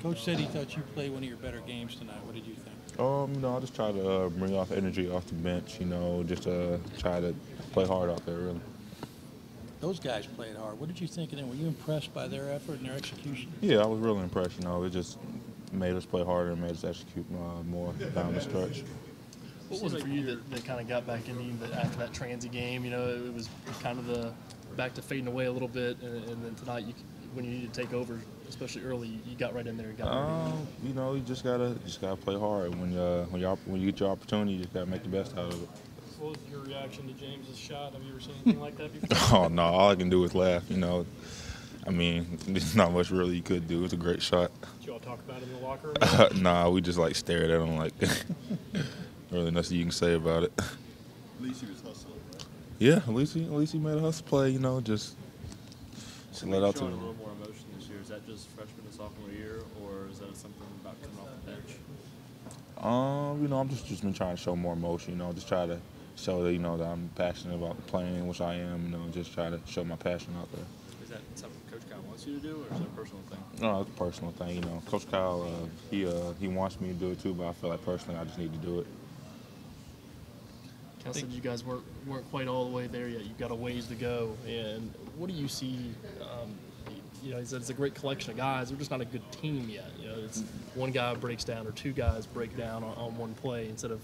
Coach said he thought you played one of your better games tonight. What did you think? I just try to bring off energy off the bench, just try to play hard out there, really. Those guys played hard. What did you think of them? Were you impressed by their effort and their execution? Yeah, I was really impressed. It just made us play harder and made us execute more down the stretch. What was it for you that kind of got back in you after that Transy game? It was kind of the back to fading away a little bit, and then tonight, when you needed to take over, especially early, you got right in there and got ready. You just gotta play hard. When you get your opportunity, you just gotta make the best out of it. What was your reaction to James's shot? Have you ever seen anything like that before? Oh no, all I can do is laugh. There's not much really you could do. It was a great shot. Did you all talk about it in the locker room? Nah, we just stared at him really nothing you can say about it. At least he was hustling, right? Yeah, at least he made a hustle play. Just let out to him. A little more emotion this year. Is that just freshman and sophomore year, or is that something about coming off the bench? I'm just been trying to show more emotion. Just try to show that that I'm passionate about playing, which I am. Just try to show my passion out there. Is that something Coach Kyle wants you to do, or is it a personal thing? No, it's a personal thing. Coach Kyle, he wants me to do it too, but I feel like personally I just need to do it. Cal said you guys weren't quite all the way there yet. You've got a ways to go. And what do you see? He said it's a great collection of guys. We're just not a good team yet. It's one guy breaks down or two guys break down on one play instead of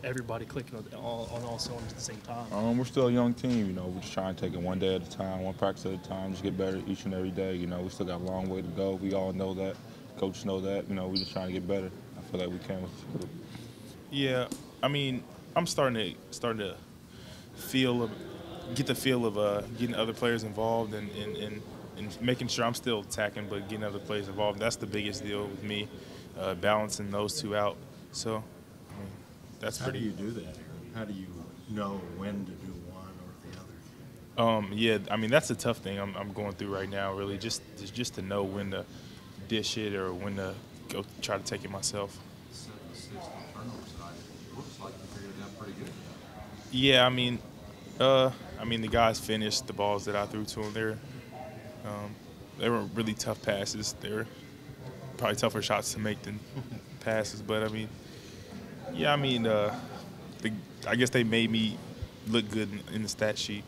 everybody clicking on all cylinders at the same time. We're still a young team. We're just trying to take it one day at a time, one practice at a time, just get better each and every day. We still got a long way to go. We all know that. Coaches know that. We're just trying to get better. I feel like we can with this group. Yeah, I'm starting to get the feel of getting other players involved and making sure I'm still attacking, but getting other players involved. That's the biggest deal with me, balancing those two out. So that's How pretty. do you do that, Aaron? How do you know when to do one or the other? Yeah, that's a tough thing I'm going through right now. Really, just to know when to dish it or when to go try to take it myself. Yeah, the guys finished the balls that I threw to them. They were really tough passes. They were probably tougher shots to make than passes. But I guess they made me look good in the stat sheet.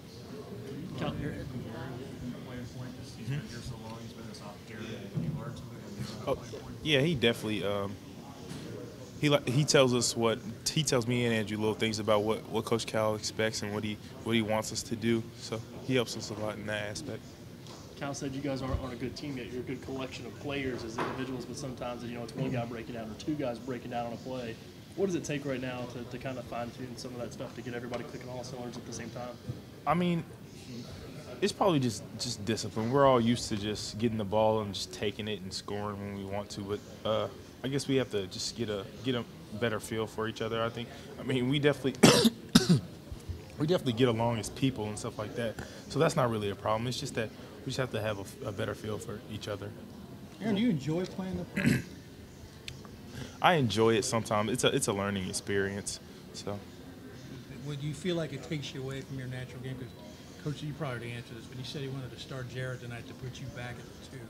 Oh, yeah, he definitely. He tells me and Andrew little things about what Coach Cal expects and what he wants us to do. So he helps us a lot in that aspect. Cal said you guys aren't a good team yet. You're a good collection of players as individuals, but sometimes it's one guy breaking down or two guys breaking down on a play. What does it take right now to kind of fine-tune some of that stuff to get everybody clicking all cylinders at the same time? It's probably just discipline. We're all used to just getting the ball and just taking it and scoring when we want to, but I guess we have to just get a better feel for each other. I think. We definitely get along as people and stuff like that. So that's not really a problem. It's just that we just have to have a better feel for each other. Aaron, do you enjoy playing the play? I enjoy it sometimes. It's a learning experience. So. Would you feel like it takes you away from your natural game? Because Coach, you probably already answered this, but he said he wanted to start Jared tonight to put you back at the 2.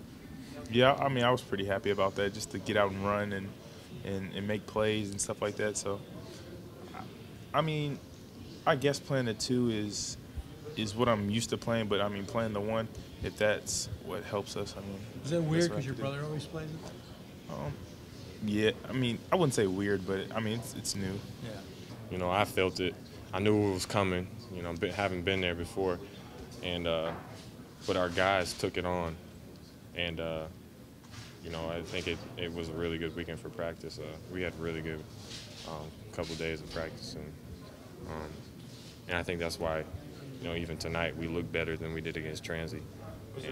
Yeah, I was pretty happy about that, just to get out and run and make plays and stuff like that. So, I guess playing the 2 is what I'm used to playing, but playing the 1, if that's what helps us. Is that weird because your brother always plays it? Yeah, I wouldn't say weird, but it's new. Yeah. I felt it. I knew it was coming. Having been there before, and but our guys took it on, and I think it was a really good weekend for practice. We had really good couple days of practice, and I think that's why even tonight we look better than we did against Transy. Was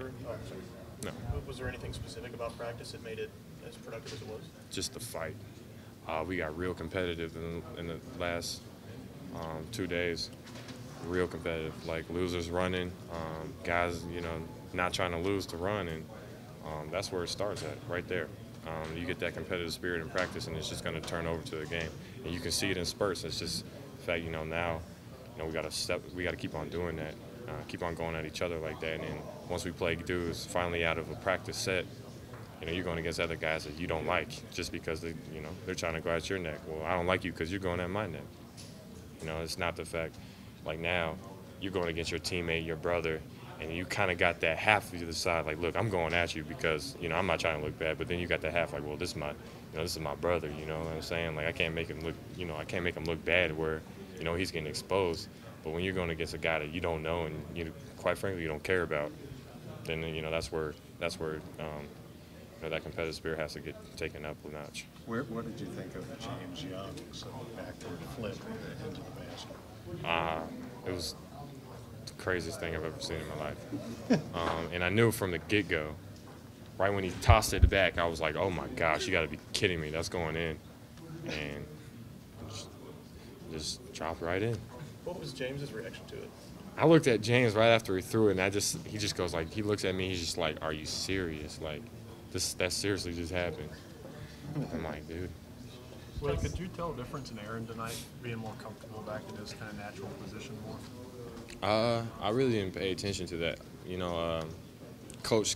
there anything specific about practice that made it as productive as it was? Just the fight. We got real competitive in the last 2 days. Real competitive, like losers running, guys, not trying to lose to run, and that's where it starts at, right there. You get that competitive spirit in practice, and it's just going to turn over to the game, and you can see it in spurts. It's just the fact, now, we got to keep on doing that, keep on going at each other like that, and then once we play dudes finally out of a practice set, you know, you're going against other guys that you don't like just because they, you know, they're trying to go at your neck. Well, I don't like you because you're going at my neck. You know, it's not the fact. Like now, you're going against your teammate, your brother, and you kind of got that half of the side. Like, look, I'm going at you because, you know, I'm not trying to look bad. But then you got that half. Like, well, this is my brother. You know what I'm saying? Like, I can't make him look. You know, I can't make him look bad where, you know, he's getting exposed. But when you're going against a guy that you don't know and you, quite frankly, you don't care about, then you know that's where you know, that competitive spirit has to get taken up a notch. What did you think of James Young's backward flip into the basket? It was the craziest thing I've ever seen in my life. And I knew from the get-go, right when he tossed it back, I was like, oh my gosh, you got to be kidding me. That's going in. And just dropped right in. What was James's reaction to it? I looked at James right after he threw it, and he just goes like, he looks at me, he's just like, are you serious? Like, that seriously just happened. I'm like, dude. Well, could you tell a difference in Aaron tonight, being more comfortable back in his kind of natural position more? I really didn't pay attention to that. You know, Coach,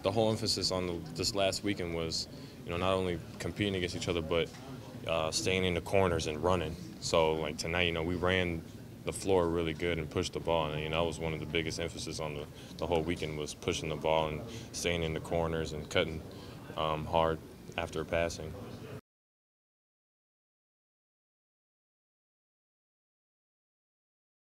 the whole emphasis on this last weekend was, you know, not only competing against each other, but staying in the corners and running. So, like, tonight, you know, we ran the floor really good and pushed the ball. And, you know, that was one of the biggest emphasis on the whole weekend was pushing the ball and staying in the corners and cutting hard after passing.